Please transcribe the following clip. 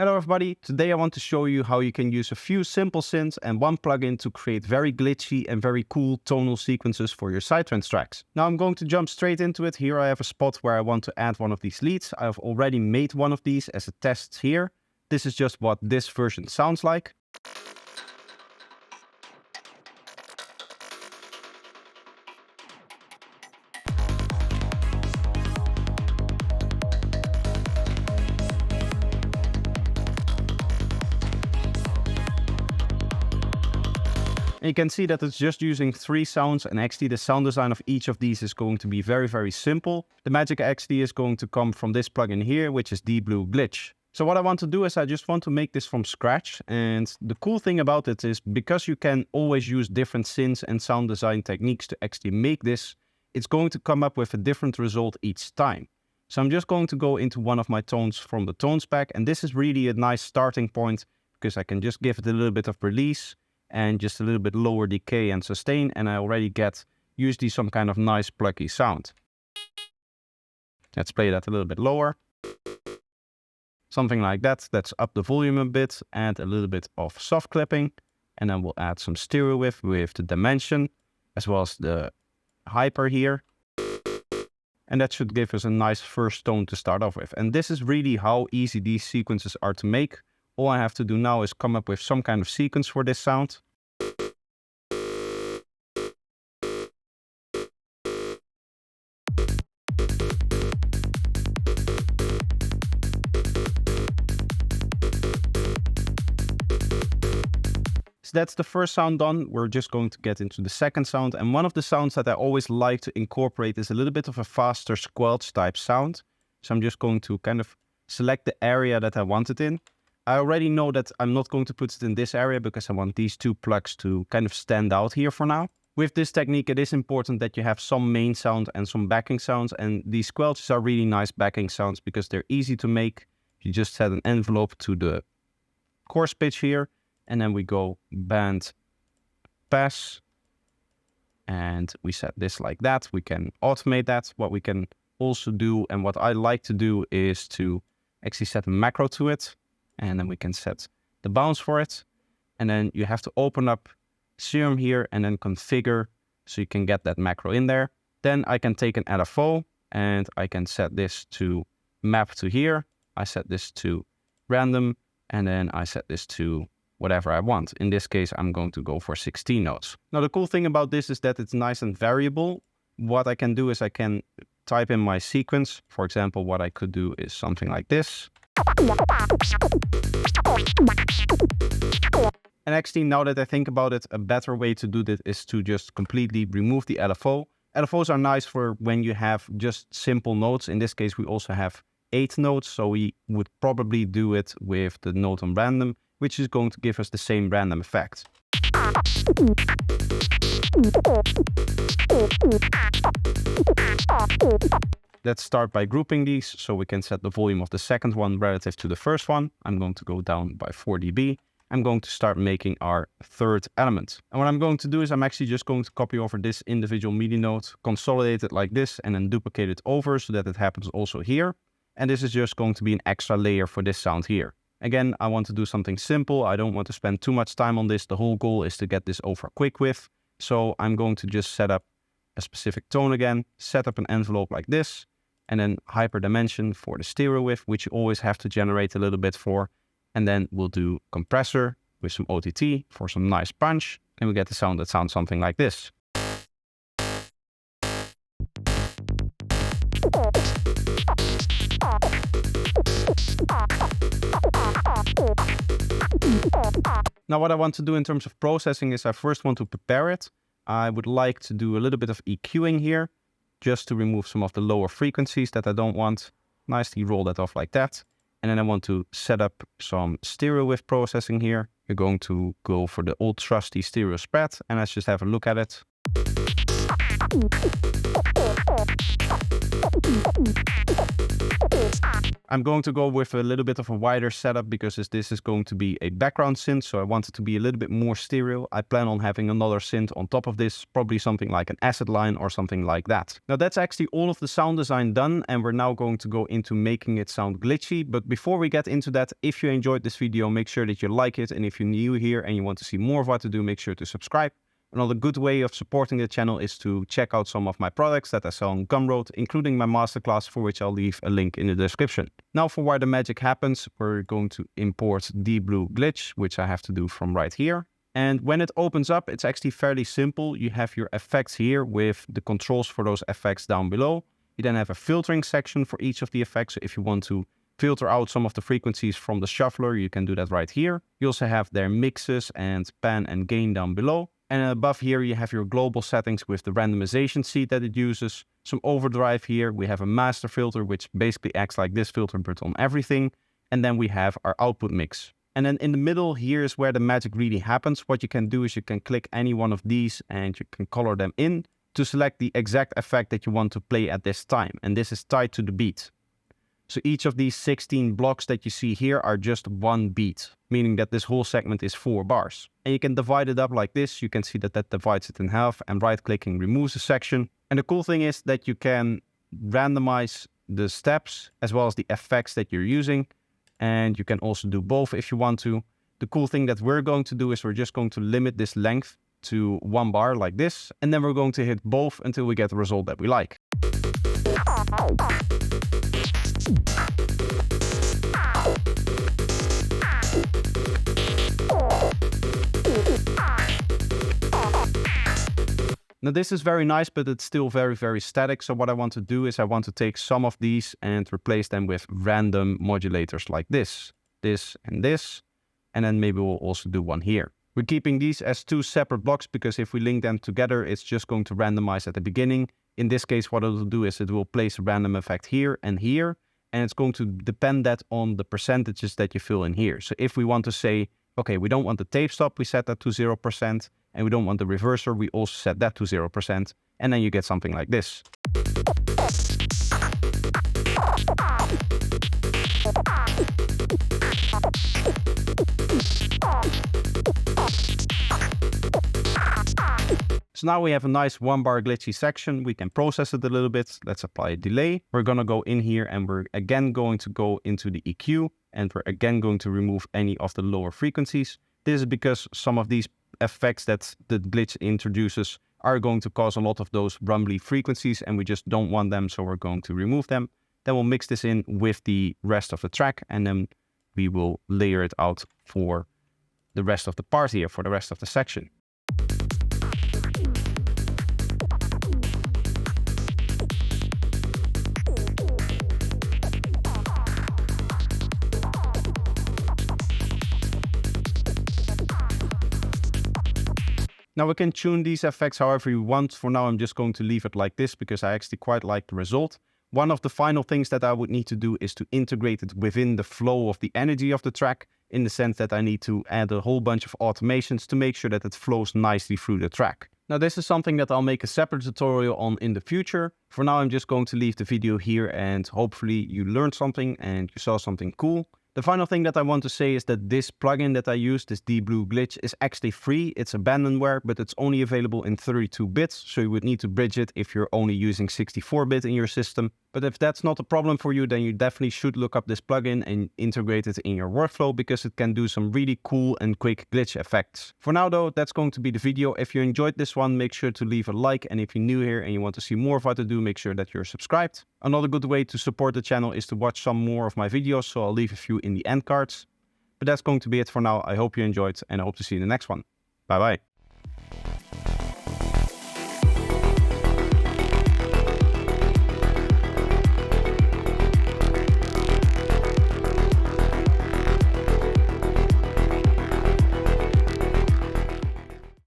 Hello everybody, today I want to show you how you can use a few simple synths and one plugin to create very glitchy and very cool tonal sequences for your Psytrance tracks. Now I'm going to jump straight into it. Here I have a spot where I want to add one of these leads. I have already made one of these as a test here. This is just what this version sounds like. And you can see that it's just using 3 sounds, and actually the sound design of each of these is going to be very simple. The magic actually is going to come from this plugin here, which is dBlue Glitch. So what I want to do is I just want to make this from scratch, and the cool thing about it is because you can always use different synths and sound design techniques to actually make this, it's going to come up with a different result each time. So I'm just going to go into one of my tones from the tones pack, and this is really a nice starting point because I can just give it a little bit of release and just a little bit lower decay and sustain, and I already get usually some kind of nice plucky sound. Let's play that a little bit lower. Something like that. Let's up the volume a bit, add a little bit of soft clipping, and then we'll add some stereo with the dimension, as well as the hyper here. And that should give us a nice first tone to start off with. And this is really how easy these sequences are to make. All I have to do now is come up with some kind of sequence for this sound. So that's the first sound done. We're just going to get into the second sound. And one of the sounds that I always like to incorporate is a little bit of a faster squelch type sound. So I'm just going to kind of select the area that I want it in. I already know that I'm not going to put it in this area because I want these 2 plugs to kind of stand out here for now. With this technique, it is important that you have some main sound and some backing sounds. And these squelches are really nice backing sounds because they're easy to make. You just set an envelope to the coarse pitch here. And then we go band pass. And we set this like that. We can automate that. What we can also do, and what I like to do, is to actually set a macro to it. And then we can set the bounce for it. And then you have to open up Serum here and then configure so you can get that macro in there. Then I can take an LFO and I can set this to map to here. I set this to random, and then I set this to whatever I want. In this case, I'm going to go for 16 notes. Now, the cool thing about this is that it's nice and variable. What I can do is I can type in my sequence. For example, what I could do is something like this. And actually, now that I think about it, a better way to do this is to just completely remove the LFO. LFOs are nice for when you have just simple notes. In this case, we also have 8 notes, so we would probably do it with the note on random, which is going to give us the same random effect. Let's start by grouping these so we can set the volume of the second one relative to the first one. I'm going to go down by 4 dB. I'm going to start making our third element. And what I'm going to do is I'm actually just going to copy over this individual MIDI note, consolidate it like this, and then duplicate it over so that it happens also here. And this is just going to be an extra layer for this sound here. Again, I want to do something simple. I don't want to spend too much time on this. The whole goal is to get this over quick with. So I'm going to just set up a specific tone again, set up an envelope like this, and then hyperdimension for the stereo width, which you always have to generate a little bit for. And then we'll do compressor with some OTT for some nice punch. And we get the sound that sounds something like this. Now what I want to do in terms of processing is I first want to prepare it. I would like to do a little bit of EQing here, just to remove some of the lower frequencies that I don't want. Nicely roll that off like that. And then I want to set up some stereo width processing here. We're going to go for the old trusty stereo spread, and let's just have a look at it. I'm going to go with a little bit of a wider setup because this is going to be a background synth, so I want it to be a little bit more stereo. I plan on having another synth on top of this, probably something like an acid line or something like that. Now that's actually all of the sound design done, and we're now going to go into making it sound glitchy. But before we get into that, if you enjoyed this video, make sure that you like it, and if you're new here and you want to see more of what to do, make sure to subscribe. Another good way of supporting the channel is to check out some of my products that I sell on Gumroad, including my masterclass, for which I'll leave a link in the description. Now for where the magic happens, we're going to import dBlue glitch, which I have to do from right here. And when it opens up, it's actually fairly simple. You have your effects here with the controls for those effects down below. You then have a filtering section for each of the effects. So if you want to filter out some of the frequencies from the shuffler, you can do that right here. You also have their mixes and pan and gain down below. And above here, you have your global settings with the randomization seed that it uses. Some overdrive here. We have a master filter, which basically acts like this filter, but on everything. And then we have our output mix. And then in the middle, here is where the magic really happens. What you can do is you can click any one of these and you can color them in to select the exact effect that you want to play at this time. And this is tied to the beat. So each of these 16 blocks that you see here are just one beat, meaning that this whole segment is 4 bars. And you can divide it up like this. You can see that that divides it in half, and right-clicking removes a section. And the cool thing is that you can randomize the steps as well as the effects that you're using. And you can also do both if you want to. The cool thing that we're going to do is we're just going to limit this length to 1 bar like this. And then we're going to hit both until we get the result that we like. Now this is very nice, but it's still very, very static. So what I want to do is I want to take some of these and replace them with random modulators like this, and this. And then maybe we'll also do one here. We're keeping these as 2 separate blocks because if we link them together, it's just going to randomize at the beginning. In this case, what it will do is it will place a random effect here and here. And it's going to depend that on the percentages that you fill in here. So if we want to say, okay, we don't want the tape stop, we set that to 0%. And we don't want the reverser, we also set that to 0%. And then you get something like this. So now we have a nice 1 bar glitchy section. We can process it a little bit. Let's apply a delay. We're going to go in here and we're again going to go into the EQ. And we're again going to remove any of the lower frequencies. This is because some of these effects that the glitch introduces are going to cause a lot of those rumbly frequencies, and we just don't want them, so we're going to remove them. Then we'll mix this in with the rest of the track, and then we will layer it out for the rest of the part here, for the rest of the section. Now we can tune these effects however you want. For now, I'm just going to leave it like this because I actually quite like the result. One of the final things that I would need to do is to integrate it within the flow of the energy of the track, in the sense that I need to add a whole bunch of automations to make sure that it flows nicely through the track. Now this is something that I'll make a separate tutorial on in the future. For now, I'm just going to leave the video here and hopefully you learned something and you saw something cool. The final thing that I want to say is that this plugin that I use, this dBlue glitch, is actually free. It's abandonware, but it's only available in 32 bits, so you would need to bridge it if you're only using 64-bit in your system. But if that's not a problem for you, then you definitely should look up this plugin and integrate it in your workflow because it can do some really cool and quick glitch effects. For now though, that's going to be the video. If you enjoyed this one, make sure to leave a like, and if you're new here and you want to see more of what I do, make sure that you're subscribed. Another good way to support the channel is to watch some more of my videos, so I'll leave a few in the end cards. But that's going to be it for now. I hope you enjoyed and I hope to see you in the next one. Bye bye.